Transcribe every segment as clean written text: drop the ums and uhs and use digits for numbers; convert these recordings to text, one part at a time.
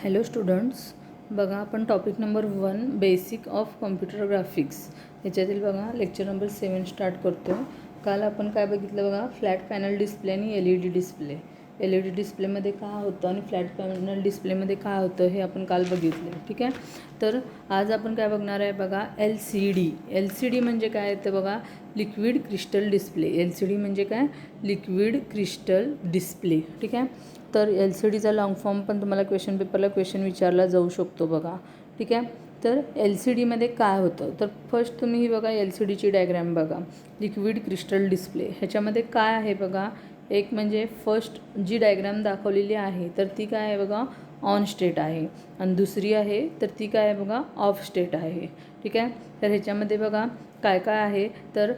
Hello students, बघा आपण topic number 1 basic of computer graphics ह्याच्यातील बघा लेक्चर नंबर 7 स्टार्ट करतो. काल आपण काय बघितलं बघा, फ्लॅट पॅनल डिस्प्ले आणि LED डिस्प्ले. LED डिस्प्लेमध्ये काय होतं आणि फ्लॅट पॅनल डिस्प्लेमध्ये काय होतं हे आपण काल बघितलं. ठीक आहे, तर आज आपण काय बघणार आहे बघा, LCD म्हणजे काय येतं बघा, लिक्विड क्रिस्टल डिस्प्ले. LCD म्हणजे काय, लिक्विड क्रिस्टल डिस्प्ले. ठीक आहे, तर LCDचा लॉंग फॉर्म पण तुम्हाला क्वेश्चन पेपरला क्वेश्चन विचारला जाऊ शकतो बघा. ठीक आहे, तर LCDमध्ये काय होतं, तर फर्स्ट तुम्ही ही बघा LCDची डायग्रॅम बघा, लिक्विड क्रिस्टल डिस्प्ले. ह्याच्यामध्ये काय आहे बघा, एक म्हणजे फर्स्ट जी डायग्रॅम दाखवलेली आहे तर ती काय आहे बघा, ऑन स्टेट आहे, आणि दुसरी आहे तर ती काय आहे बघा, ऑफ स्टेट आहे. ठीक आहे, तर ह्याच्यामध्ये बघा काय काय आहे, तर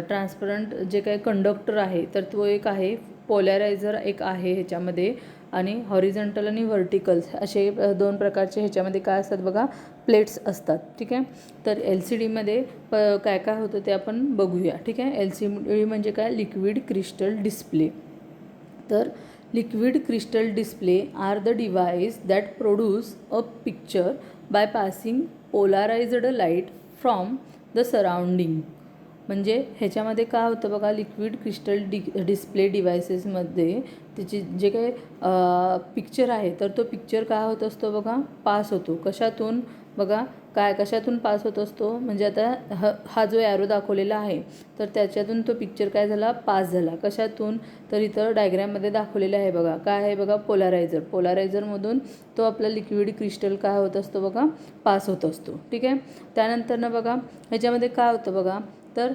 ट्रान्सपरंट जे काही कंडक्टर आहे तर तो एक आहे, पोलॅरायझर एक आहे ह्याच्यामध्ये, आणि हॉरिझॉन्टल आणि व्हर्टिकल्स असे दोन प्रकारचे ह्याच्यामध्ये काय असतात बघा, प्लेट्स असतात. ठीक आहे, तर LCDमध्ये काय काय होतं ते आपण बघूया. ठीक आहे, LCD म्हणजे काय, लिक्विड क्रिस्टल डिस्प्ले. तर liquid crystal display are the device that produce a picture by passing polarized light from the surrounding. म्हणजे ह्याच्यामध्ये काय होतं बघा, लिक्विड क्रिस्टल डिस्प्ले डिव्हायसेसमध्ये त्याची जे काही पिक्चर आहे तर तो पिक्चर काय होत असतो बघा, पास होतो. कशातून बघा, काय कशातून पास होत असतो, म्हणजे आता हा जो ॲरो दाखवलेला आहे तर त्याच्यातून तो पिक्चर काय झाला, पास झाला. कशातून, तर इथं डायग्रॅममध्ये दाखवलेलं आहे बघा, काय आहे बघा, पोलारायझरमधून तो आपला लिक्विड क्रिस्टल काय होत असतो बघा, पास होत असतो. ठीक आहे, त्यानंतर बघा ह्याच्यामध्ये काय होतं बघा, तर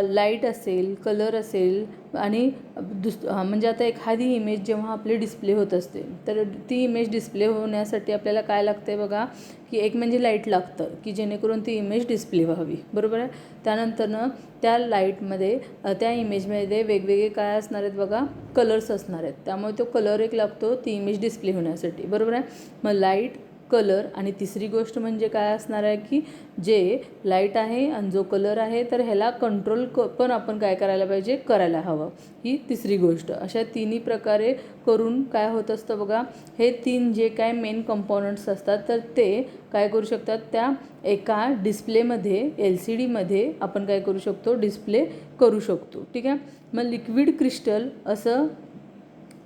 लाईट असेल, कलर असेल, आणि म्हणजे आता एखादी इमेज जेव्हा आपली डिस्प्ले होत असते तर ती इमेज डिस्प्ले होण्यासाठी आपल्याला काय लागतं आहे बघा, की एक म्हणजे लाईट लागतं की जेणेकरून ती इमेज डिस्प्ले व्हावी. बरोबर आहे, त्यानंतरनं त्या लाईटमध्ये त्या इमेजमध्ये वेगवेगळे काय असणार आहेत बघा, कलर्स असणार आहेत, त्यामुळे तो कलर एक लागतो ती इमेज डिस्प्ले होण्यासाठी. बरोबर आहे, मग लाईट, कलर, आणि तिसरी गोष्ट म्हणजे काय असणार आहे, की जे लाईट आहे आणि जो कलर आहे तर ह्याला कंट्रोल पण आपण काय करायला पाहिजे, करायला हवं. ही तिसरी गोष्ट. अशा तिन्ही प्रकारे करून काय होत असतं बघा, हे तीन जे काय मेन कंपोनंट्स असतात तर ते काय करू शकतात, त्या एका डिस्प्लेमध्ये LCDमध्ये आपण काय करू शकतो, डिस्प्ले करू शकतो. ठीक आहे, मग लिक्विड क्रिस्टल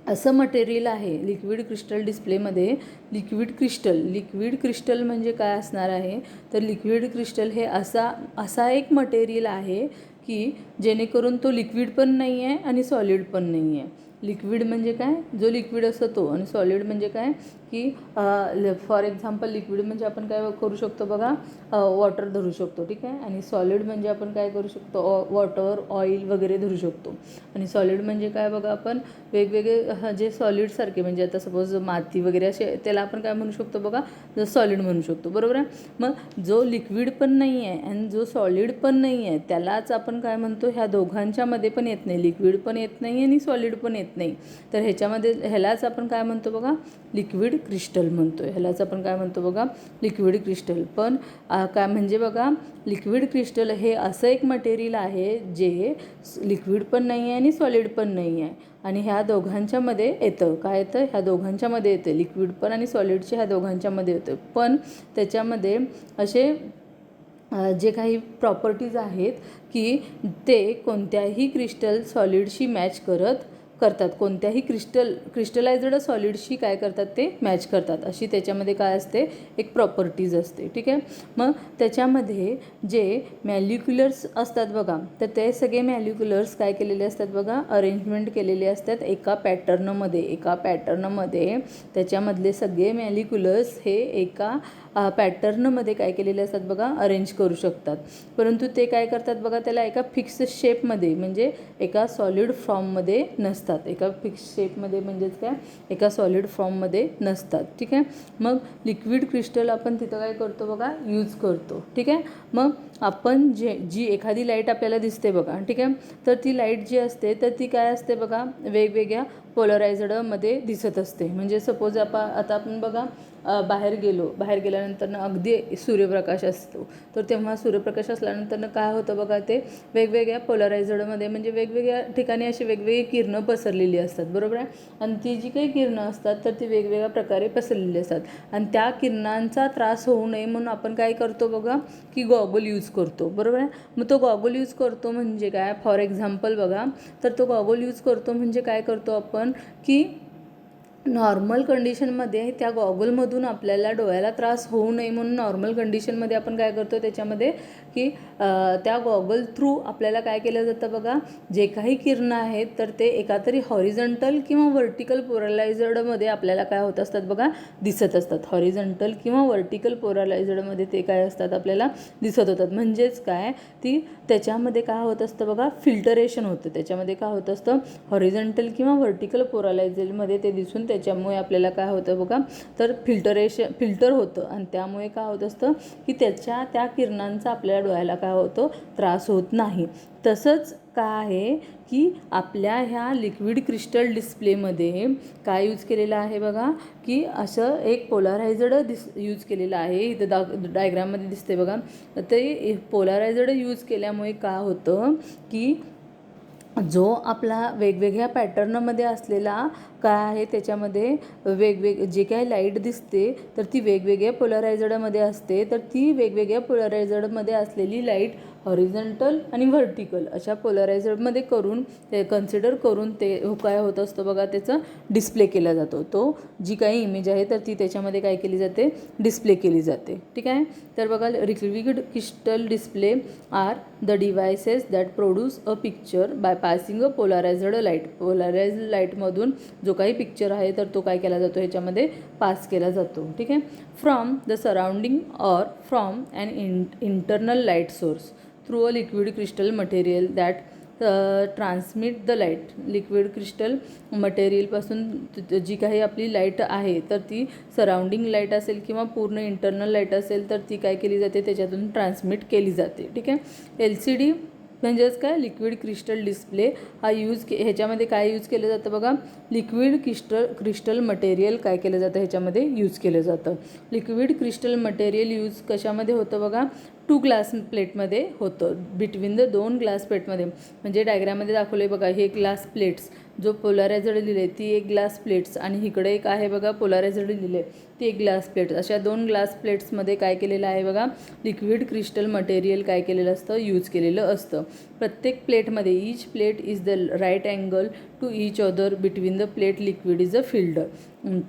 असं मटेरियल आहे लिक्विड क्रिस्टल डिस्प्लेमध्ये. लिक्विड क्रिस्टल म्हणजे काय असणार आहे, तर लिक्विड क्रिस्टल हे असा एक मटेरियल आहे की जेणेकरून तो लिक्विड पण नाही आहे आणि सॉलिड पण नाही आहे. लिक्विड म्हणजे काय, जो लिक्विड असतो तो, आणि सॉलिड म्हणजे काय, की फॉर एक्झाम्पल लिक्विड म्हणजे आपण काय करू शकतो बघा, वॉटर धरू शकतो. ठीक आहे, आणि सॉलिड म्हणजे आपण काय करू शकतो, वॉटर, ऑइल वगैरे धरू शकतो. आणि सॉलिड म्हणजे काय बघा, आपण वेगवेगळे जे सॉलिडसारखे, म्हणजे आता सपोज माती वगैरे असे, त्याला आपण काय म्हणू शकतो बघा, सॉलिड म्हणू शकतो. बरोबर आहे, मग जो लिक्विड पण नाही आहे आणि जो सॉलिड पण नाही आहे त्यालाच आपण काय म्हणतो, ह्या दोघांच्यामध्ये पण येत नाही, लिक्विड पण येत नाही आणि सॉलिड पण येत नाही, तर ह्यालाच आपण काय म्हणतो बघा, लिक्विड क्रिस्टल म्हणतो. ह्यालाच आपण काय म्हणतो बघा, लिक्विड क्रिस्टल. पण काय म्हणजे बघा, लिक्विड क्रिस्टल हे असं एक मटेरियल आहे जे लिक्विड पण नाही आहे आणि सॉलिड पण नाही आहे, आणि ह्या दोघांच्यामध्ये येतं. काय येतं, ह्या दोघांच्यामध्ये येतं, लिक्विड पण आणि सॉलिडचे ह्या दोघांच्यामध्ये येतं. पण त्याच्यामध्ये असे जे काही प्रॉपर्टीज आहेत की ते कोणत्याही क्रिस्टल सॉलिडशी मॅच करतात, कोणत्याही क्रिस्टलायझड सॉलिडशी काय करतात, ते मॅच करतात, अशी त्याच्यामध्ये काय असते, एक प्रॉपर्टीज असते. ठीक आहे, मग त्याच्यामध्ये जे मॅलिक्युलर्स असतात बघा, तर ते सगळे मॅलिक्युलर्स काय केलेले असतात बघा, अरेंजमेंट केलेले असतात एका पॅटर्नमध्ये त्याच्यामधले सगळे मॅलिक्युलर्स हे एका पॅटर्नमध्ये काय केलेले असतात बघा, अरेंज करू शकतात. परंतु ते काय करतात बघा, त्याला एका फिक्स शेपमध्ये, म्हणजे एका सॉलिड फॉर्ममध्ये नसतात. एका फिक्स शेपमध्ये म्हणजेच काय, एका सॉलिड फॉर्ममध्ये नसतात. ठीक आहे, मग लिक्विड क्रिस्टल आपण तिथं काय करतो बघा, यूज करतो. ठीक आहे, मग आपण जी एखादी लाईट आपल्याला दिसते बघा, ठीक आहे, तर ती लाईट जी असते तर ती काय असते बघा, वेगवेगळ्या पोलरायझडमध्ये दिसत असते. म्हणजे सपोज आता आपण बघा बाहेर गेल्यानंतर अगदी सूर्यप्रकाश असतो, तर तेव्हा सूर्यप्रकाश असल्यानंतर काय होतं बघा, ते वेगवेगळ्या पोलरायझडमध्ये म्हणजे वेगवेगळ्या ठिकाणी अशी वेगवेगळी किरणं पसरलेली असतात, बरोबर आहे. आणि ती जी काही किरणं असतात तर ती वेगवेगळ्या प्रकारे पसरलेली असतात. आणि त्या किरणांचा त्रास होऊ नये म्हणून आपण काय करतो बघा, की गॉगल यूज करतो, बरोबर आहे. मग तो गॉगल यूज करतो म्हणजे काय, फॉर एक्झाम्पल बघा, तर तो गॉगल यूज करतो म्हणजे काय करतो आपण, की नॉर्मल कंडिशनमध्ये त्या गॉगलमधून आपल्याला डोळ्याला त्रास होऊ नये म्हणून नॉर्मल कंडिशनमध्ये आपण काय करतो त्याच्यामध्ये, की त्या गॉगल थ्रू आपल्याला काय केलं जातं बघा, जे काही किरणं आहेत तर ते एका तरी हॉरिझॉन्टल किंवा व्हर्टिकल पोलरायझर्डमध्ये आपल्याला काय होत असतात बघा, दिसत असतात. हॉरिझॉन्टल किंवा व्हर्टिकल पोलरायझर्डमध्ये ते काय असतात आपल्याला दिसत होतात. म्हणजेच काय, ती त्याच्यामध्ये काय होत असतं बघा, फिल्टरेशन होतं. त्याच्यामध्ये काय होत असतं, हॉरिझॉन्टल किंवा व्हर्टिकल पोलरायझर्डमध्ये ते दिसून त्याच्यामुळे आपल्याला काय होतं बघा, तर फिल्टर होतं. आणि त्यामुळे काय होत असतं, की त्या किरणांचा आपल्याला डोळ्याला काय होतं, त्रास होत नाही. तसंच काय आहे, की आपल्या ह्या लिक्विड क्रिस्टल डिस्प्लेमध्ये काय यूज केलेलं आहे बघा, की असं एक पोलरायझर्ड यूज केलेलं आहे. इथं डायग्राममध्ये दिसते बघा. ते पोलरायझर्ड यूज केल्यामुळे काय होतं, की जो आपला वेगवेगळ्या पॅटर्नमध्ये असलेला काय आहे, त्याच्यामध्ये जे काही लाईट दिसते तर ती वेगवेगळ्या पोलरायझर्डमध्ये असते. तर ती वेगवेगळ्या पोलरायझर्डमध्ये असलेली लाईट हॉरिझॉन्टल आणि व्हर्टिकल अशा पोलरायझर्डमध्ये कन्सिडर करून ते काय होत असतं बघा, त्याचं डिस्प्ले केला जातो. तो जी काही इमेज आहे तर ती त्याच्यामध्ये काय केली जाते, डिस्प्ले केली जाते. ठीक आहे. तर बघा, liquid crystal display are the devices that produce a picture by passing a polarized light. Polarized लाईटमधून जो काही पिक्चर आहे तर तो काय केला जातो, ह्याच्यामध्ये पास केला जातो. ठीक आहे. From the surrounding or from an internal light source through a liquid crystal material that transmit the light. Liquid crystal मटेरियलपासून जी काही आपली लाईट आहे तर ती सराउंडिंग लाईट असेल किंवा पूर्ण इंटरनल लाईट असेल तर ती काय केली जाते, त्याच्यातून ट्रान्समिट केली जाते. ठीक आहे. LCD म्हणजेच काय, लिक्विड क्रिस्टल डिस्प्ले हा ह्याच्यामध्ये काय यूज केलं जातं बघा, लिक्विड क्रिस्टल मटेरियल काय केलं जातं, ह्याच्यामध्ये यूज केलं जातं. लिक्विड क्रिस्टल मटेरियल यूज कशामध्ये होतं बघा, 2 ग्लास प्लेटमध्ये होतं. बिटवीन द 2 ग्लास प्लेटमध्ये, म्हणजे डायग्राममध्ये दाखवले बघा, हे ग्लास प्लेट्स, जो पोलरायझर्ड लिहिले ती एक ग्लास प्लेट्स, आणि इकडे एक आहे बघा पोलरायझर्ड लिहिले ती एक ग्लास प्लेट्स. अशा 2 ग्लास प्लेट्समध्ये काय केलेलं आहे बघा, लिक्विड क्रिस्टल मटेरियल काय केलेलं असतं, यूज केलेलं असतं. प्रत्येक प्लेटमध्ये each plate is the right angle to each other between the plate liquid is a filter.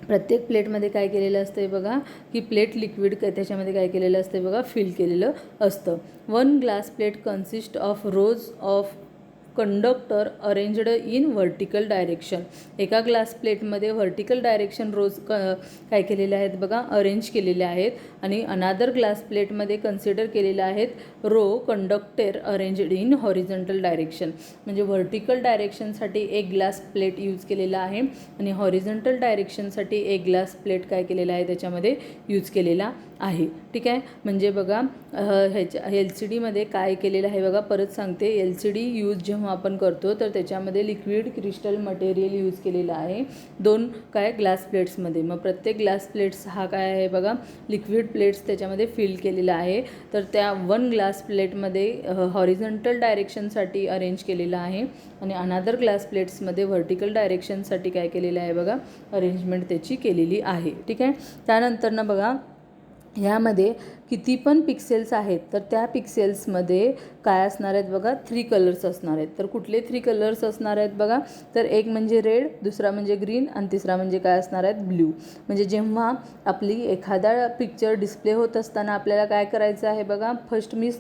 प्रत्येक प्लेटमध्ये काय केलेलं असतं बघा, की प्लेट लिक्विड त्याच्यामध्ये काय केलेलं असतं बघा, फिल केलेलं असतं. 1 glass plate consist of rose of conductor arranged in vertical direction. एका ग्लास प्लेटमध्ये व्हर्टिकल डायरेक्शन काय केलेले आहेत बघा, अरेंज केलेले आहेत. आणि अनादर ग्लास प्लेटमध्ये कन्सिडर केलेले आहेत row conductor arranged in horizontal direction. म्हणजे व्हर्टिकल डायरेक्शनसाठी एक ग्लास प्लेट यूज केलेला आहे आणि हॉरिझॉन्टल डायरेक्शनसाठी एक ग्लास प्लेट काय केलेला आहे, त्याच्यामध्ये यूज केलेला आहे. ठीक आहे. म्हणजे बघा, LCDमध्ये काय केलेलं आहे बघा, परत सांगते, LCD यूज जेव्हा आपण करतो तर त्याच्यामध्ये लिक्विड क्रिस्टल मटेरियल यूज केलेलं आहे 2 काय ग्लास प्लेट्समध्ये. मग प्रत्येक ग्लास प्लेट्स हा काय आहे बघा, लिक्विड प्लेट्स त्याच्यामध्ये फिल केलेला आहे. तर त्या 1 ग्लास प्लेटमध्ये हॉरिझॉन्टल डायरेक्शनसाठी अरेंज केलेलं आहे आणि अनादर ग्लास प्लेट्समध्ये व्हर्टिकल डायरेक्शनसाठी काय केलेलं आहे बघा, अरेंजमेंट त्याची केलेली आहे. ठीक आहे. त्यानंतर ना बघा, ह्यामध्ये किती पण पिक्सेल्स आहेत तर त्या पिक्सेल्समध्ये काय असणार आहेत बघा, 3 कलर्स असणार आहेत. तर कुठले 3 कलर्स असणार आहेत बघा, तर एक म्हणजे रेड, दुसरा म्हणजे ग्रीन आणि तिसरा म्हणजे काय असणार आहेत, ब्ल्यू. म्हणजे जेव्हा आपली एखादा पिक्चर डिस्प्ले होत असताना आपल्याला काय करायचं आहे बघा,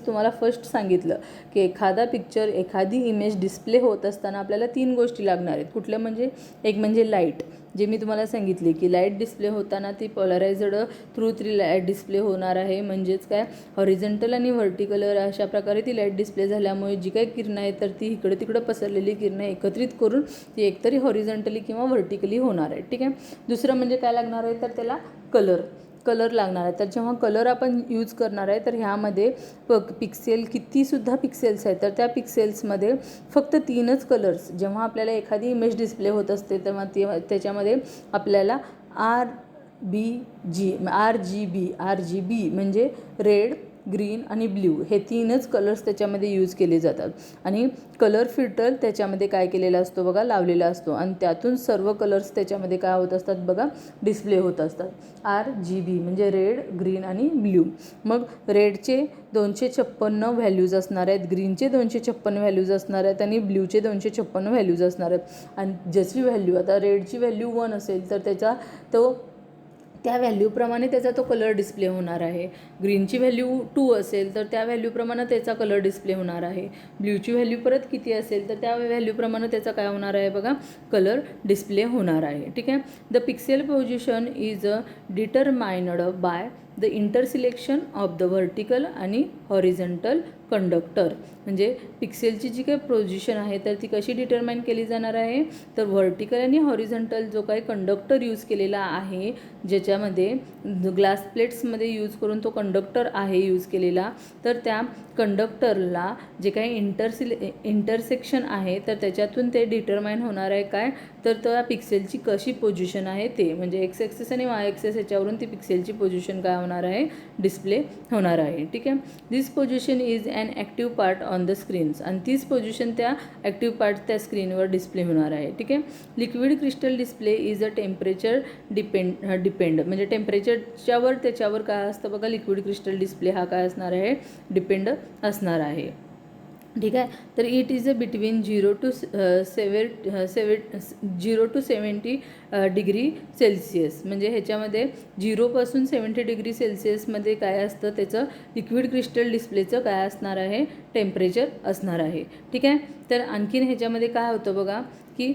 तुम्हाला सांगितलं की एखादी इमेज डिस्प्ले होत असताना आपल्याला 3 गोष्टी लागणार आहेत. कुठल्या म्हणजे, एक म्हणजे लाईट, जे मी तुम्हाला सांगितले की लाईट डिस्प्ले होताना ती पोलरायझर्ड थ्रू 3 लाईट डिस्प्ले होणार आहे. म्हणजेच काय, हॉरिझॉन्टल आणि व्हर्टिकल अशा प्रकारे ती लाईट डिस्प्ले झाल्यामुळे जी काही किरणं आहेत तर ती इकडं तिकडं पसरलेली किरणं एकत्रित करून ती एकतरी हॉरिझॉन्टली किंवा व्हर्टिकली होणार आहे. ठीक आहे. दुसरं म्हणजे काय लागणार आहे तर त्याला कलर. कलर लागणार आहे. तर जेव्हा कलर आपण यूज करणार आहे तर ह्यामध्ये पिक्सेल कितीसुद्धा पिक्सेल्स आहेत तर त्या पिक्सेल्समध्ये फक्त 3च कलर्स. जेव्हा आपल्याला एखादी इमेज डिस्प्ले होत असते तेव्हा त्याच्यामध्ये आपल्याला RGB म्हणजे रेड, ग्रीन आणि ब्ल्यू हे 3च कलर्स त्याच्यामध्ये यूज केले जातात. आणि कलर फिल्टर त्याच्यामध्ये काय केलेला असतो बघा, लावलेला असतो आणि त्यातून सर्व कलर्स त्याच्यामध्ये काय होत असतात बघा, डिस्प्ले होत असतात. RGB म्हणजे रेड, ग्रीन आणि ब्ल्यू. मग रेडचे 256 व्हॅल्यूज असणार आहेत, ग्रीनचे 256 व्हॅल्यूज असणार आहेत आणि ब्ल्यूचे 256 व्हॅल्यूज असणार आहेत. आणि जशी व्हॅल्यू आता रेडची व्हॅल्यू 1 असेल तर त्या व्हॅल्यूप्रमाणे त्याचा तो कलर डिस्प्ले होणार आहे. ग्रीनची व्हॅल्यू 2 असेल तर त्या व्हॅल्यूप्रमाणे त्याचा कलर डिस्प्ले होणार आहे. ब्ल्यूची व्हॅल्यू परत किती असेल तर त्या व्हॅल्यूप्रमाणे त्याचा काय होणार आहे बघा, कलर डिस्प्ले होणार आहे. ठीक आहे. The pixel position is determined by the intersection of the vertical आणि हॉरिझॉन्टल कंडक्टर. म्हणजे पिक्सेलची जी काही पोझिशन आहे तर ती कशी डिटरमाइन केली जाणार आहे, तर व्हर्टिकल आणि हॉरिझॉन्टल जो काही कंडक्टर यूज केलेला आहे, ज्याच्यामध्ये ग्लास प्लेट्समध्ये यूज करून तो कंडक्टर आहे यूज केलेला, तर त्या कंडक्टरला जे काही इंटरसेक्शन आहे तर त्याच्यातून ते डिटरमाइन होणार आहे काय, तर त्या पिक्सेलची कशी पोझिशन आहे ते. म्हणजे एक्स ॲक्सिस आणि वाय ॲक्सिस याच्यावरून ती पिक्सेलची पोझिशन काय होणार आहे, डिस्प्ले होणार आहे. ठीक आहे. This position is an active part on the screens. आणि तीच पोझिशन त्या ॲक्टिव्ह पार्ट त्या स्क्रीनवर डिस्प्ले होणार आहे. ठीक आहे. Liquid crystal display is a temperature depend म्हणजे टेम्परेचरच्यावर त्याच्यावर काय असतं बघा, लिक्विड क्रिस्टल डिस्प्ले हा काय असणार आहे, डिपेंड असणार आहे. ठीक आहे. तर it is a between 0 to 70 degree Celsius. म्हणजे ह्याच्यामध्ये 0पासून 70 डिग्री सेल्सिअसमध्ये काय असतं, त्याचं लिक्विड क्रिस्टल डिस्प्लेचं काय असणार आहे, टेम्परेचर असणार आहे. ठीक आहे. तर आणखीन ह्याच्यामध्ये काय होतं बघा, की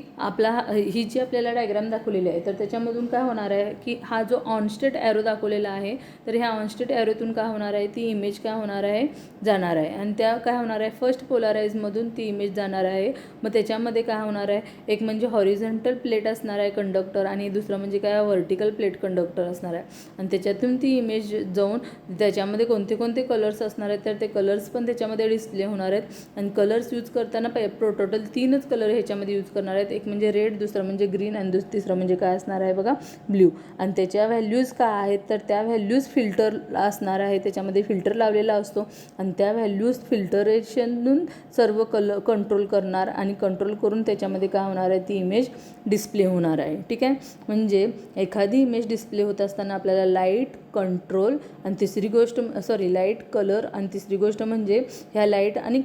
ही जी आपल्याला डायग्राम दाखवलेली आहे तर त्याच्यामधून काय होणार आहे की हा जो ऑनस्टेट ॲरो दाखवलेला आहे तर ह्या ऑनस्टेट ॲरोतून काय होणार आहे, ती इमेज काय होणार आहे, जाणार आहे. आणि त्या काय होणार आहे, फर्स्ट पोलाराइजमधून ती इमेज जाणार आहे. मग त्याच्यामध्ये काय होणार आहे, एक म्हणजे हॉरिझॉन्टल प्लेट असणार आहे कंडक्टर आणि दुसरं म्हणजे काय व्हर्टिकल प्लेट कंडक्टर असणार आहे. आणि त्याच्यातून ती इमेज जाऊन त्याच्यामध्ये कोणते कोणते कलर्स असणार आहेत तर ते कलर्स पण त्याच्यामध्ये डिस्प्ले होणार आहेत. आणि कलर्स यूज करताना टोटल 3च कलर ह्याच्यामध्ये यूज करणार आहेत. एक म्हणजे रेड, दुसरं म्हणजे ग्रीन आणि तिसरं म्हणजे काय असणार आहे बघा, ब्ल्यू. आणि त्याच्या व्हॅल्यूज काय आहेत तर त्या व्हॅल्यूज फिल्टर असणार आहे, त्याच्यामध्ये फिल्टर लावलेला असतो आणि त्या व्हॅल्यूज फिल्टरेशनून सर्व कंट्रोल करणार आणि कंट्रोल करून त्याच्यामध्ये काय होणार आहे, ती इमेज डिस्प्ले होणार आहे. ठीक आहे. म्हणजे एखादी इमेज डिस्प्ले होत असताना आपल्याला लाईट कंट्रोल आणि तिसरी गोष्ट लाईट कलर आणि तिसरी गोष्ट म्हणजे ह्या लाईट आणि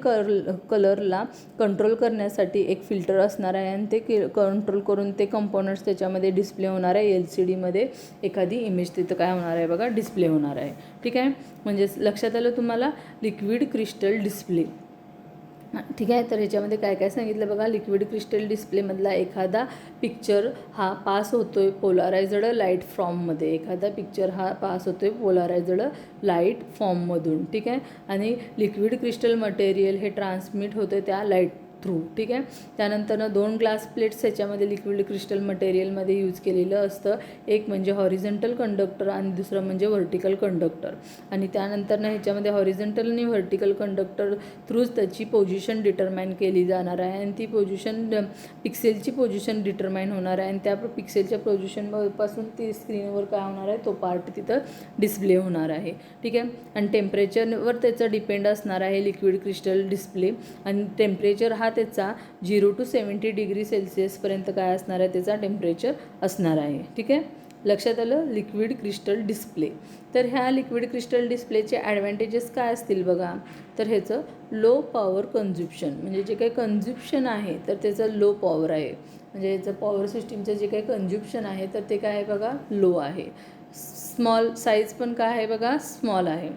कलरला कंट्रोल करण्यासाठी एक फिल्टर असणार आहे आणि ते कंट्रोल करून ते कंपोनंट्स त्याच्यामध्ये डिस्प्ले होणार आहे. LCDमध्ये एखादी इमेज तिथं काय होणार आहे बघा, डिस्प्ले होणार आहे. ठीक आहे. म्हणजे लक्षात आलं तुम्हाला, लिक्विड क्रिस्टल डिस्प्ले. ठीक आहे. तर ह्याच्यामध्ये काय काय सांगितलं बघा, लिक्विड क्रिस्टल डिस्प्लेमधला एखादा पिक्चर हा पास होतो आहे पोलारायझड लाईट फॉर्ममध्ये. एखादा पिक्चर हा पास होतो आहे पोलारायझड लाईट फॉर्ममधून. ठीक आहे. आणि लिक्विड क्रिस्टल मटेरियल हे ट्रान्समिट होतं आहे त्या लाईट थ्रू. ठीक आहे. त्यानंतर 2 ग्लास प्लेट्स ह्याच्यामध्ये लिक्विड क्रिस्टल मटेरियलमध्ये यूज केलेलं असतं. एक म्हणजे हॉरिझॉन्टल कंडक्टर आणि दुसरं म्हणजे व्हर्टिकल कंडक्टर. आणि त्यानंतर ह्याच्यामध्ये हॉरिझॉन्टल आणि व्हर्टिकल कंडक्टर थ्रूच त्याची पोझिशन डिटरमाइन केली जाणार आहे आणि ती पोझिशन पिक्सेलची पोझिशन डिटरमाइन होणार आहे आणि त्या पिक्सेलच्या पोझिशनपासून ती स्क्रीनवर काय होणार आहे, तो पार्ट तिथं डिस्प्ले होणार आहे. ठीक आहे. आणि टेम्परेचरवर त्याचं डिपेंड असणार आहे लिक्विड क्रिस्टल डिस्प्ले. आणि टेम्परेचर हा त्याचा 0 to 70 डिग्री सेल्सिअसपर्यंत काय असणार आहे, त्याचा टेम्परेचर असणार आहे. ठीक आहे. लक्षात आलं, लिक्विड क्रिस्टल डिस्प्ले. तर ह्या लिक्विड क्रिस्टल डिस्प्लेचे ॲडव्हान्टेजेस काय असतील बघा, तर ह्याचं लो पॉवर कन्झ्युप्शन म्हणजे जे काही कन्झ्युप्शन आहे तर त्याचं लो पॉवर आहे. म्हणजे याचं पॉवर सिस्टीमचं जे काही कन्झ्युप्शन आहे तर ते काय आहे बघा, लो आहे. स्मॉल साईज पण काय आहे बघा, स्मॉल आहे.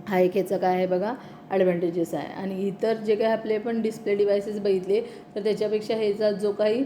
हा एक ह्याचं काय आहे बघा, ॲडव्हान्टेजेस आहे. आणि इतर जे काही आपले पण डिस्प्ले डिव्हायसेस बघितले तर त्याच्यापेक्षा ह्याचा जो काही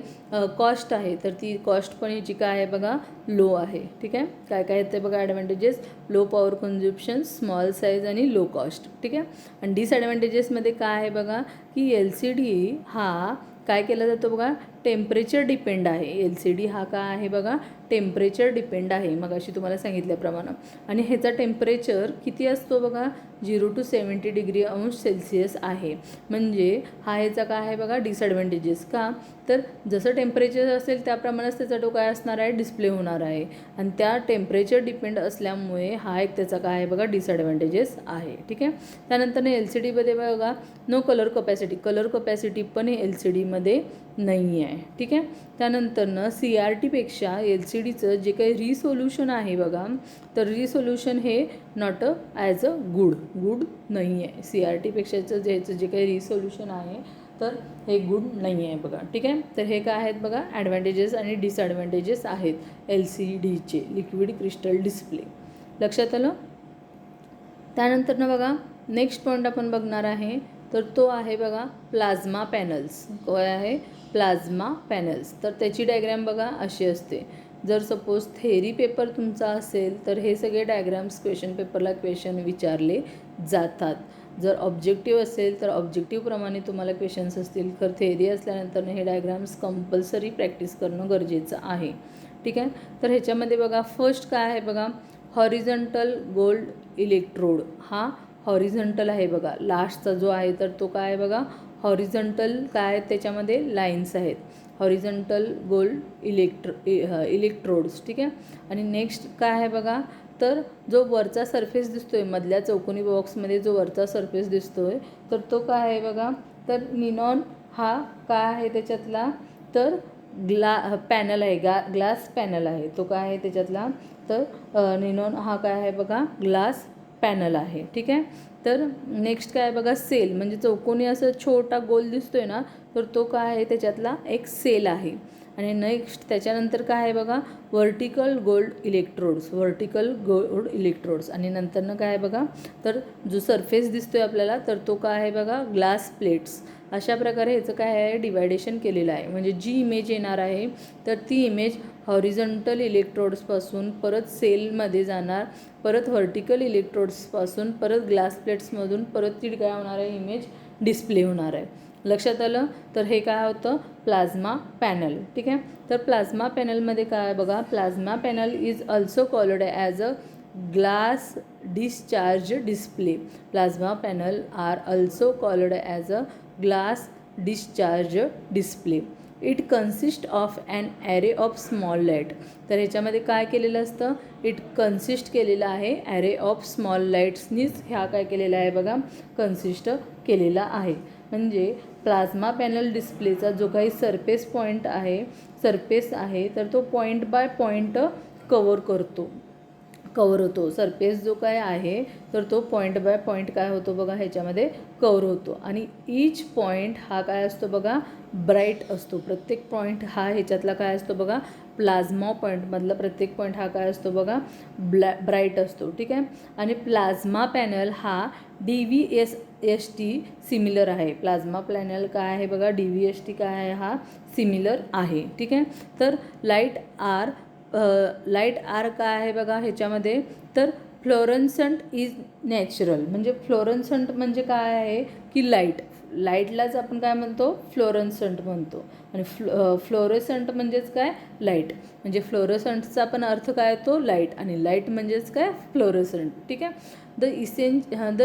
कॉस्ट आहे तर ती कॉस्ट पण ह्याची काय आहे बघा, लो आहे. ठीक आहे. काय काय येते बघा advantages, low power consumption, small size आणि लो कॉस्ट. ठीक आहे. आणि डिसॲडव्हान्टेजेसमध्ये काय आहे बघा, की LCD हा काय केला जातो बघा, टेम्परेचर डिपेंड आहे. LCD हा काय आहे बघा, टेम्परेचर डिपेंड आहे, मग अशी तुम्हाला सांगितल्याप्रमाणे. आणि ह्याचा टेम्परेचर किती असतो बघा, 0 to 70 डिग्री अंश सेल्सिअस आहे. म्हणजे हा ह्याचा काय आहे बघा, डिसॲडव्हान्टेजेस. का तर जसं टेम्परेचर असेल त्याप्रमाणेच त्याचा तो काय असणार आहे, डिस्प्ले होणार आहे. आणि त्या टेम्परेचर डिपेंड असल्यामुळे हा एक त्याचा काय आहे बघा, डिसॲडव्हान्टेजेस आहे. ठीक आहे. त्यानंतर LCDमध्ये बघा no colour capacity, colour capacity पण LCDमध्ये नाही आहे. ठीक आहे. त्यानंतरनं CRTपेक्षा LCDचं जे काही रिसोल्युशन आहे बघा, तर रिसोल्युशन हे नॉट ॲज अ गुड नाही आहे. CRTपेक्षाचं जे काही रिसोल्युशन आहे तर हे गुड नाही आहे बघा. ठीक आहे. तर हे काय आहेत बघा, ॲडव्हान्टेजेस आणि डिसॲडव्हान्टेजेस आहेत LCDचे, लिक्विड क्रिस्टल डिस्प्ले. लक्षात आलं. त्यानंतरनं बघा नेक्स्ट पॉईंट आपण बघणार आहे, तर तो आहे बघा प्लाझ्मा पॅनल्स. काय आहे, प्लाझ्मा पॅनल्स. तर त्याची डायग्रॅम बघा अशी असते. जर सपोज थेरी पेपर तुमचा असेल तर हे सगळे डायग्राम्स क्वेश्चन पेपरला क्वेश्चन विचारले जातात. जर ऑब्जेक्टिव्ह असेल तर ऑब्जेक्टिव्हप्रमाणे तुम्हाला क्वेश्चन्स असतील. तर थेरी असल्यानंतर हे डायग्राम्स कंपल्सरी प्रॅक्टिस करणं गरजेचं आहे. ठीक आहे. तर ह्याच्यामध्ये बघा फर्स्ट काय आहे बघा, हॉरिझॉन्टल गोल्ड इलेक्ट्रोड. हा हॉरिझॉन्टल आहे बघा. लास्टचा जो आहे तर तो काय आहे बघा, हॉरिझॉन्टल काय आहे, त्याच्यामध्ये लाईन्स आहेत. Horizontal gold electrodes. ठीक आहे. आणि नेक्स्ट काय आहे बघा, तर जो वरचा सरफेस दिसतो आहे मधल्या चौकोनी बॉक्समध्ये, जो वरचा सरफेस दिसतो आहे तर तो काय आहे बघा, तर निनॉन हा काय आहे त्याच्यातला, तर पॅनल आहे, ग्लास पॅनल आहे. तो काय आहे त्याच्यातला, तर निनॉन हा काय आहे बघा, ग्लास पॅनल आहे. ठीक आहे. तर नेक्स्ट काय आहे बघा, सेल. म्हणजे चौकोनी असं छोटा गोल दिसतो आहे ना, तर तो काय आहे त्याच्यातला एक सेल आहे. आणि नेक्स्ट त्याच्यानंतर काय आहे बघा, व्हर्टिकल गोल्ड इलेक्ट्रोड्स. आणि नंतरनं काय आहे बघा, तर जो सरफेस दिसतो आहे आपल्याला तर तो काय आहे बघा, ग्लास प्लेट्स. अशा प्रकारे ह्याचं काय आहे, डिवायडेशन केलेलं आहे. म्हणजे जी इमेज येणार आहे तर ती इमेज हॉरिझॉन्टल इलेक्ट्रोड्सपासून परत सेलमध्ये जाणार, परत व्हर्टिकल इलेक्ट्रोड्सपासून परत ग्लास प्लेट्समधून परत ती काय होणार आहे, इमेज डिस्प्ले होणार आहे. लक्षात आलं. तर हे काय होतं, प्लाझ्मा पॅनल. ठीक आहे. तर प्लाझ्मा पॅनलमध्ये काय बघा, plasma panel is also called as a glass discharge display. Plasma panel are also called as a glass discharge display. It consist of an array of small light. तर ह्याच्यामध्ये काय केलेलं असतं, इट कन्सिस्ट केलेलं आहे ॲरे ऑफ स्मॉल लाईट्सनीच ह्या काय केलेला आहे बघा, कन्सिस्ट केलेला आहे. म्हणजे प्लाझ्मा पॅनल डिस्प्लेचा जो काही सरफेस आहे तर तो पॉईंट बाय पॉईंट कवर होतो. सरफेस जो काय आहे तर तो पॉईंट बाय पॉईंट काय होतो बघा, ह्याच्यामध्ये कवर होतो. आणि ईच पॉईंट हा काय असतो बघा, ब्राईट असतो. प्रत्येक पॉईंट हा ह्याच्यातला काय असतो बघा, प्लाझ्मा पॉईंटमधला प्रत्येक पॉईंट हा काय असतो बघा, ब्राईट असतो. ठीक आहे. आणि प्लाझ्मा पॅनल हा DVST सिमिलर आहे. प्लाझ्मा पॅनल काय आहे बघा, DVST काय आहे, हा सिमिलर आहे. ठीक आहे. तर लाईट आर काय आहे बघा ह्याच्यामध्ये, तर फ्लोरन्संट इज नॅचरल. म्हणजे फ्लोरन्संट म्हणजे काय आहे की लाईटलाच आपण काय म्हणतो, फ्लोरन्संट म्हणतो. आणि फ्लोरोसंट म्हणजेच काय, लाईट. म्हणजे फ्लोरोसंटचा पण अर्थ काय, तो लाईट. आणि लाईट म्हणजेच काय, फ्लोरोसंट. ठीक आहे. The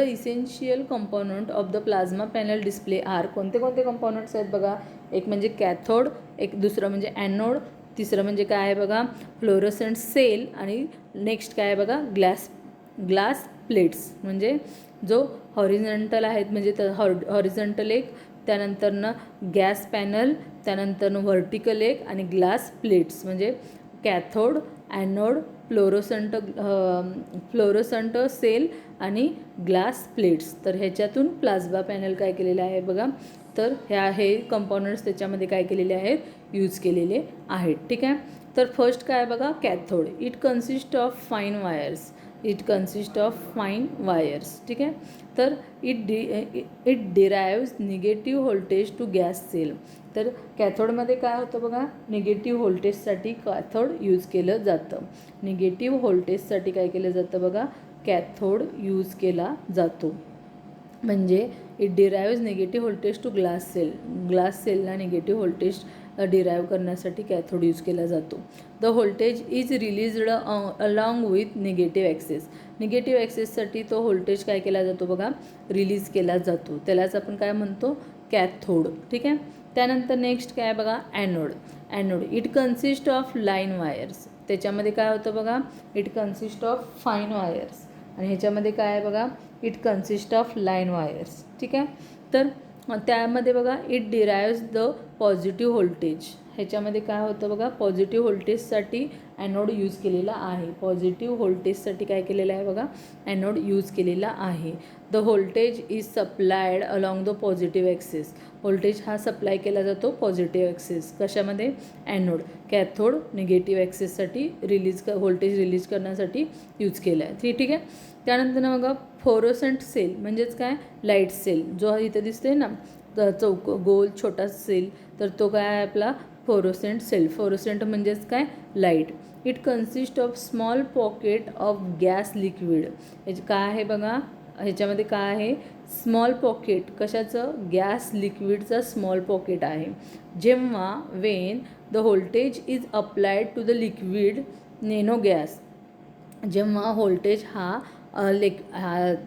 essential component of the plasma panel display are. कोणते कंपोनंट्स आहेत बघा, एक म्हणजे कॅथोड, एक दुसरं म्हणजे ॲनोड, तिसरं म्हणजे काय आहे बघा, फ्लोरोसंट सेल, आणि नेक्स्ट काय आहे बघा, ग्लास प्लेट्स. म्हणजे जो हॉरिझॉन्टल आहेत म्हणजे हॉरिझॉन्टल एक, त्यानंतरनं गॅस पॅनल, त्यानंतरनं व्हर्टिकल एक, आणि ग्लास प्लेट्स. म्हणजे कॅथोड, ॲनोड, फ्लोरोसंट सेल आणि ग्लास प्लेट्स. तर ह्याच्यातून प्लाझ्मा पॅनल काय केलेलं आहे बघा, तर हे कंपोनंट्स त्याच्यामध्ये काय केलेले आहेत, यूज केलेले आहेत. ठीक आहे. तर फर्स्ट काय बघा, cathode. It consist of fine wires. ठीक आहे. तर it derives negative voltage to gas cell. तर कॅथोडमध्ये काय होतं बघा, निगेटिव्ह व्होल्टेजसाठी कॅथोड यूज केलं जातं. निगेटिव्ह व्होल्टेजसाठी काय केलं जातं बघा, कॅथोड यूज केला जातो. म्हणजे it derives negative voltage to glass सेलला निगेटिव्ह व्होल्टेज डिराईव्ह करण्यासाठी कॅथोड यूज केला जातो. The voltage is released along with negative axes. Negative ॲक्सेससाठी तो व्होल्टेज काय केला जातो बघा, रिलीज केला जातो. त्यालाच आपण काय म्हणतो, कॅथोड. ठीक आहे. त्यानंतर नेक्स्ट काय बघा, anode. Anode it consist of line wires. त्याच्यामध्ये काय होतं बघा, it consist of fine wires. आणि ह्याच्यामध्ये काय आहे बघा, it consist of line wires. ठीक आहे. तर त्यामध्ये बघा, इट डिराईव्स द पॉझिटिव्ह व्होल्टेज. ह्याच्यामध्ये काय होतं बघा, पॉझिटिव्ह व्होल्टेजसाठी ॲनोड यूज केलेला आहे. पॉझिटिव्ह व्होल्टेजसाठी काय केलेलं आहे बघा, ॲनोड यूज केलेला आहे. The voltage is supplied along the positive axes. Voltage हा सप्लाय केला जातो पॉझिटिव्ह ॲक्सेस. कशामध्ये, ॲनोड. कॅथोड निगेटिव्ह ॲक्सेससाठी व्होल्टेज रिलीज करण्यासाठी यूज केला आहे. ठीक आहे. त्यानंतर बघा, फ्लोरोसेंट सेल म्हणजेच काय, लाईट सेल. जो इथं दिसते ना गोल छोटा सेल, तर तो काय आहे आपला फ्लोरोसेंट सेल. फ्लोरोसेंट म्हणजेच काय, light. It consist of small pocket of gas liquid. ह्याचे काय आहे बघा, ह्याच्यामध्ये काय आहे, स्मॉल पॉकेट. कशाचं, गॅस लिक्विडचा स्मॉल पॉकेट आहे. जेव्हा when the voltage is applied to the liquid nano gas. जेव्हा व्होल्टेज हा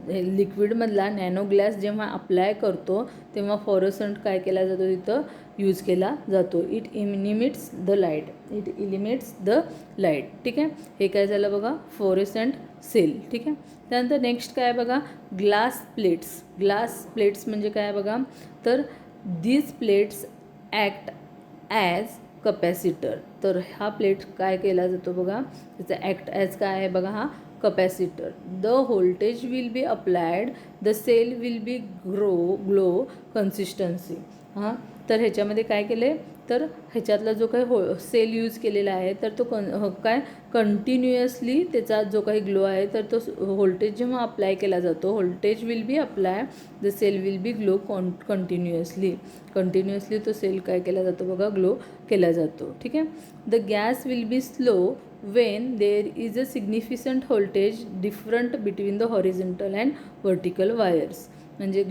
लिक्विडमधला नॅनो ग्लास जेव्हा अप्लाय करतो, तेव्हा फ्लोरोसेंट काय केला जातो, तिथं यूज केला जातो. It illuminates the light. It illuminates the light. ठीक आहे. हे काय झालं बघा, फ्लोरोसेंट सेल. ठीक आहे. त्यानंतर नेक्स्ट काय बघा, ग्लास प्लेट्स. ग्लास प्लेट्स म्हणजे काय बघा, तर these plates act as capacitor. तर हा प्लेट काय केला जातो बघा, त्याचा ॲक्ट ॲज काय आहे बघा, हा capacitor. The voltage will be applied, the cell will be glow consistency. हां, तर ह्याच्यामध्ये काय केलं आहे, तर ह्याच्यातला जो काही सेल यूज केलेला आहे, तर तो काय कंटिन्युअसली त्याचा जो काही ग्लो आहे, तर तो व्होल्टेज जेव्हा अप्लाय केला जातो, voltage will be apply, the cell will be glow continuously. Continuously तो सेल काय केला जातो बघा, ग्लो केला जातो. ठीक आहे. The gas will be slow when there is a significant voltage different between the horizontal and vertical wires. म्हणजे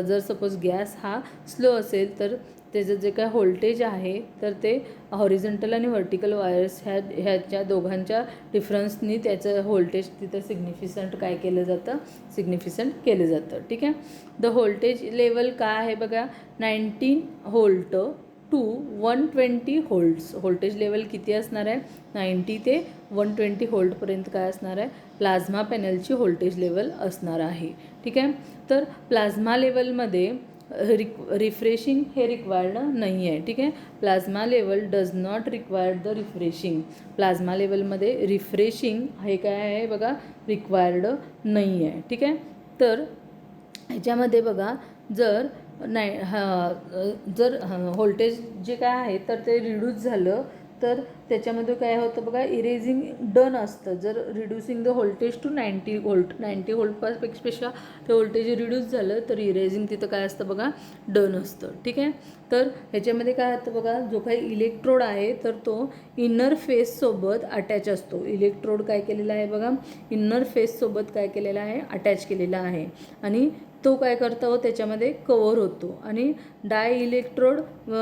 जर सपोज गॅस हा स्लो असेल, तर त्याचं जे काय व्होल्टेज आहे, तर ते हॉरिझॉन्टल आणि व्हर्टिकल वायर्स ह्याच्या दोघांच्या डिफरन्सनी त्याचं व्होल्टेज तिथं सिग्निफिकंट काय केलं जातं, सिग्निफिकंट केलं जातं. ठीक आहे. द व्होल्टेज लेवल काय आहे बघा, 19 volt to 120 volts. Voltage level किती असणार आहे, 90 ते 120 व्होल्टपर्यंत काय असणार आहे, प्लाझ्मा पॅनलची व्होल्टेज लेवल असणार आहे. ठीक आहे. तर प्लाझ्मा लेवलमध्ये रिफ्रेशिंग हे रिक्वायर्ड नाही आहे. ठीक आहे. Plasma level does not required the refreshing. Plasma लेवलमध्ये रिफ्रेशिंग हे काय आहे बघा, रिक्वायर्ड नाही आहे. ठीक आहे. तर ह्याच्यामध्ये बघा, जर व्होल्टेज जे काय आहे, तर ते रिड्यूस झालं, तर त्याच्यामध्ये काय होतं बघा, इरेजिंग डन असतं. जर reducing the voltage to 90 volt, 90 व्होल्टपेक्षा ते व्होल्टेज रिड्यूस झालं, तर इरेजिंग तिथं काय असतं बघा, डन असतं. ठीक आहे. तर ह्याच्यामध्ये काय होतं बघा, जो काही इलेक्ट्रोड आहे, तर तो इनर फेससोबत अटॅच असतो. इलेक्ट्रोड काय केलेला आहे बघा, इनर फेससोबत काय केलेला आहे, अटॅच केलेला आहे. आणि तो काय करतो, त्याच्यामध्ये कवर होतो. आणि डायइलेक्ट्रोड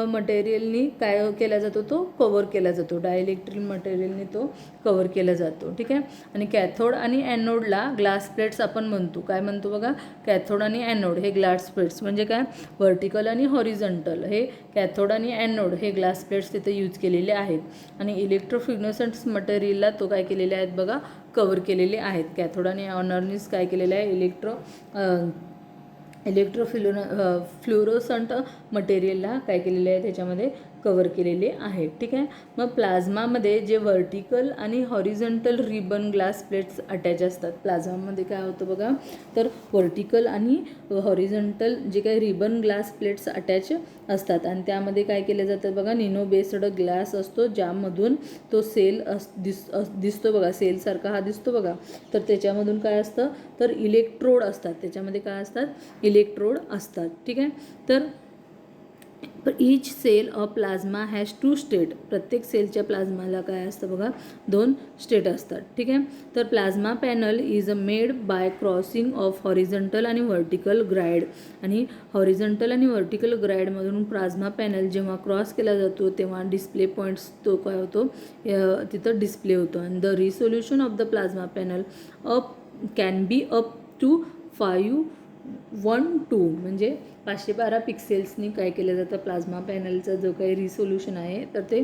मटेरियलनी काय केला जातो, तो कवर केला जातो. डायइलेक्ट्रिक मटेरियलने तो कवर केला जातो. ठीक आहे. आणि कॅथोड आणि ॲनोडला ग्लास प्लेट्स आपण म्हणतो. काय म्हणतो बघा, कॅथोड आणि ॲनोड हे ग्लास प्लेट्स म्हणजे काय, व्हर्टिकल आणि हॉरिझॉन्टल हे कॅथोड आणि ॲनोड हे ग्लास प्लेट्स तिथे यूज केलेले आहेत. आणि इलेक्ट्रोफ्युग्नसंट मटेरियलला तो काय केलेले आहेत बघा, कवर केलेले आहेत. कॅथोड आणि ॲनोडनीच काय केलेलं आहे, फ्लोरोसंट मटेरियलला काय केलेले आहे, त्याच्यामध्ये कवर केलेले आहेत. ठीक आहे. मग प्लाझ्मामध्ये जे व्हर्टिकल आणि horizontal ribbon glass plates attach असतात. प्लाझ्मामध्ये काय होतं बघा, तर व्हर्टिकल आणि हॉरिझॉन्टल जे काही रिबन ग्लास प्लेट्स अटॅच असतात. आणि त्यामध्ये काय केलं जातं बघा, निनो बेस्ड ग्लास असतो, ज्यामधून तो सेल दिसतो बघा, सेलसारखा हा दिसतो बघा. तर त्याच्यामधून काय असतं, तर इलेक्ट्रोड असतात. त्याच्यामध्ये काय असतात, इलेक्ट्रोड असतात. ठीक आहे. तर per each cell of plasma has 2 state. प्रत्येक सेलच्या प्लाझ्माला काय असतं बघा, 2 स्टेट असतात. ठीक आहे. तर plasma panel is made by crossing of horizontal आणि व्हर्टिकल ग्राइड. आणि हॉरिझॉन्टल आणि व्हर्टिकल ग्राइडमधून प्लाझ्मा पॅनल जेव्हा क्रॉस केला जातो तेव्हा डिस्प्ले पॉईंट्स तो काय होतो, तिथं डिस्प्ले होतो. आणि the resolution of the plasma panel can be up to 512 म्हणजे 512 पिक्सेल्सनी काय केलं जातं, प्लाझ्मा पॅनलचा जो काही रिसोल्युशन आहे तर ते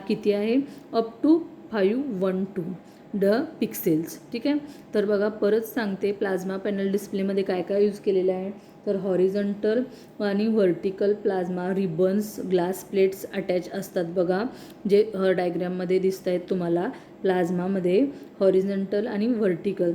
किती आहे, अप टू 512 पिक्सेल्स. ठीक आहे. तर बघा परत सांगते, प्लाझ्मा पॅनल डिस्प्लेमध्ये काय काय यूज केलेलं आहे, तर हॉरिझॉन्टल आणि vertical plasma ribbons, glass plates attach असतात बघा, जे डायग्राममध्ये दिसत आहेत तुम्हाला. प्लाझ्मामध्ये हॉरिझॉन्टल आणि व्हर्टिकल,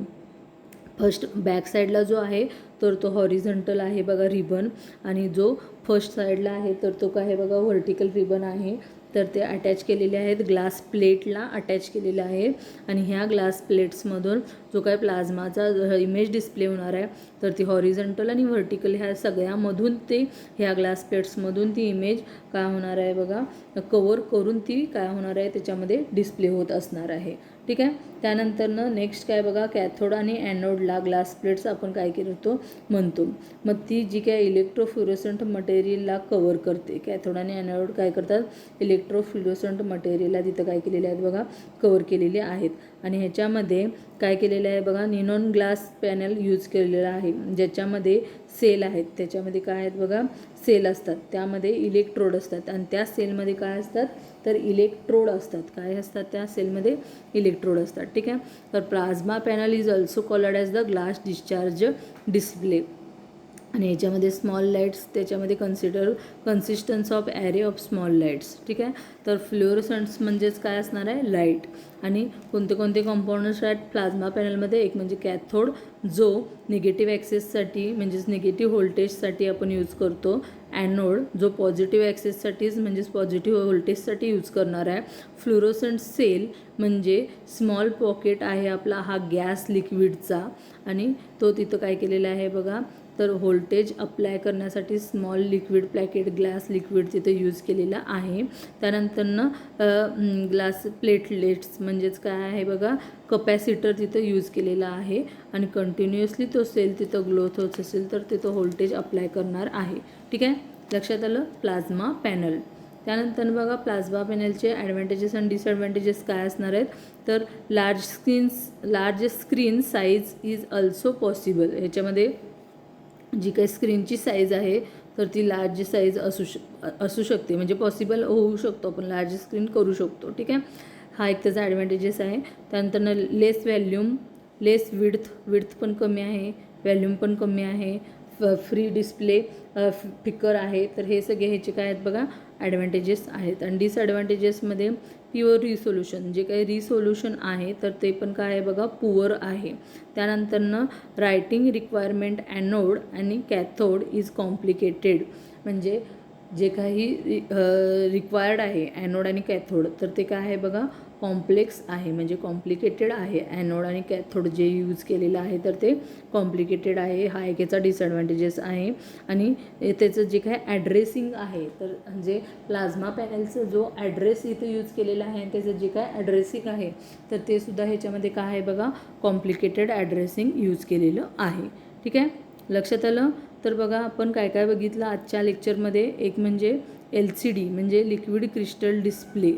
फर्स्ट बॅक साईडला जो आहे तर तो हॉरिझॉन्टल आहे बघा रिबन, आणि जो फर्स्ट साईडला आहे तर तो काय आहे बघा व्हर्टिकल रिबन आहे. तर ते अटॅच केलेले आहेत, ग्लास प्लेटला अटॅच केलेलं आहे. आणि ह्या ग्लास प्लेट्समधून जो काय प्लाझ्माचा इमेज डिस्प्ले होणार आहे तर ती हॉरिझॉन्टल आणि व्हर्टिकल ह्या सगळ्यामधून ते ह्या ग्लास प्लेट्समधून ती इमेज काय होणार आहे बघा, कवर करून ती काय होणार आहे त्याच्यामध्ये डिस्प्ले होत असणार आहे. ठीक आहे. त्यानंतरनं नेक्स्ट काय बघा, कॅथोड आणि ॲनोडला ग्लास प्लेट्स आपण काय करतो म्हणतो. मग ती जी काय इलेक्ट्रोफ्लुरोसंट मटेरियलला कवर करते. कॅथोड आणि ॲनोड काय करतात, इलेक्ट्रोफ्लुरोसंट मटेरियलला तिथं काय केलेले आहेत बघा, कवर केलेले आहेत. आणि ह्याच्यामध्ये काय केलेलं आहे बघा, निनॉन ग्लास पॅनल यूज केलेला आहे, ज्याच्यामध्ये सेल आहेत. त्याच्यामध्ये काय आहेत बघा, सेल असतात, त्यामध्ये इलेक्ट्रोड असतात. आणि त्या सेलमध्ये काय असतात, तर इलेक्ट्रोड असतात. काय असतात त्या सेलमध्ये, इलेक्ट्रोड असतात. ठीक आहे. तर plasma panel is also called as the glass discharge display. आणि याच्यामध्ये स्मॉल लाईट्स, त्याच्यामध्ये consistence of array of small lights. ठीक आहे. तर फ्लोरोसंट्स म्हणजेच काय असणार आहे, लाईट. आणि कोणते कोणते कंपाऊंड्स आहेत प्लाझ्मा पॅनलमध्ये, एक म्हणजे कॅथोड जो निगेटिव्ह ॲक्सेससाठी म्हणजेच निगेटिव्ह व्होल्टेजसाठी आपण यूज करतो. ॲनोड जो पॉझिटिव्ह ॲक्सेससाठीच म्हणजेच पॉझिटिव्ह व्होल्टेजसाठी यूज करणार आहे. फ्लोरोसंट सेल म्हणजे स्मॉल पॉकेट आहे आपला हा गॅस लिक्विडचा, आणि तो तिथं काय केलेला आहे बघा, तर व्होल्टेज अप्लाय करण्यासाठी small liquid packet glass liquid तिथं यूज केलेला आहे. त्यानंतरनं ग्लास प्लेटलेट्स म्हणजेच काय आहे बघा, कपॅसिटर तिथं यूज केलेला आहे. आणि कंटिन्युअसली तो सेल तिथं ग्लोथ होत असेल तर तिथं व्होल्टेज अप्लाय करणार आहे. ठीक आहे. लक्षात आलं, प्लाझ्मा पॅनल. त्यानंतर बघा प्लाझ्मा पॅनलचे ॲडव्हान्टेजेस आणि डिसॲडव्हान्टेजेस काय असणार आहेत, तर large screen size is also possible. ह्याच्यामध्ये जी काही स्क्रीनची साईज आहे तर ती लार्ज साईज असू शकते, म्हणजे पॉसिबल होऊ शकतो, आपण लार्ज स्क्रीन करू शकतो. ठीक आहे. हा एक त्याचा ॲडव्हान्टेजेस आहे. त्यानंतर लेस व्हॅल्यूम, लेस विड्थ पण कमी आहे, व्हॅल्यूम पण कमी आहे, फ्री डिस्प्ले फिकर आहे. तर हे सगळे ह्याचे काय आहेत बघा, ॲडव्हान्टेजेस आहेत. आणि डिसॲडव्हान्टेजेसमध्ये प्युअर रिसोल्युशन, जे काही रिसोल्युशन आहे तर ते पण काय आहे बघा, पुअर आहे. त्यानंतरनं रायटिंग रिक्वायरमेंट ॲनोड आणि कॅथोड इज कॉम्प्लिकेटेड, म्हणजे जे काही रिक्वायर्ड आहे ॲनोड आणि कॅथोड तर ते काय आहे बघा, कॉम्प्लेक्स आहे, म्हणजे कॉम्प्लिकेटेड आहे. ॲनोड आणि कॅथोड जे यूज केलेलं आहे तर ते कॉम्प्लिकेटेड आहे. हा एक याचा डिसॲडव्हान्टेजेस आहे. आणि त्याचं जे काही ॲड्रेसिंग आहे तर म्हणजे प्लाझ्मा पॅनलचं जो ॲड्रेस इथे यूज केलेला आहे त्याचं जे काय ॲड्रेसिंग आहे तर ते सुद्धा ह्याच्यामध्ये काय आहे बघा, कॉम्प्लिकेटेड ॲड्रेसिंग यूज केलेलं आहे. ठीक आहे. लक्षात आलं. तर बघा आपण काय काय बघितलं आजच्या लेक्चरमध्ये, एक म्हणजे LCD म्हणजे लिक्विड क्रिस्टल डिस्प्ले,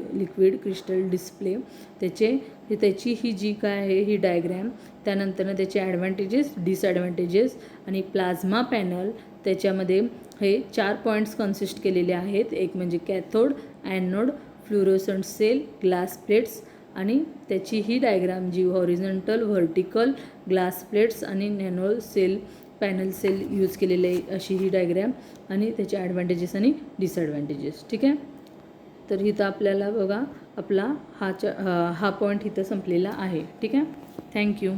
त्याची ही जी काय आहे ही डायग्रॅम, त्यानंतर त्याचे ॲडव्हान्टेजेस डिसॲडव्हान्टेजेस. आणि प्लाझ्मा पॅनल त्याच्यामध्ये हे 4 पॉईंट्स कन्सिस्ट केलेले आहेत, एक म्हणजे cathode, anode, fluorescent cell, glass plates, आणि त्याची ही डायग्राम जी हॉरिझॉन्टल व्हर्टिकल ग्लास प्लेट्स आणि nano cell panel cell use केलेले अशी ही डायग्रॅम, आणि त्याचे ॲडव्हान्टेजेस आणि डिसॲडव्हान्टेजेस. ठीक आहे. तर इथं आपल्याला बघा आपला हा पॉईंट इथं संपलेला आहे. ठीक आहे. थँक्यू.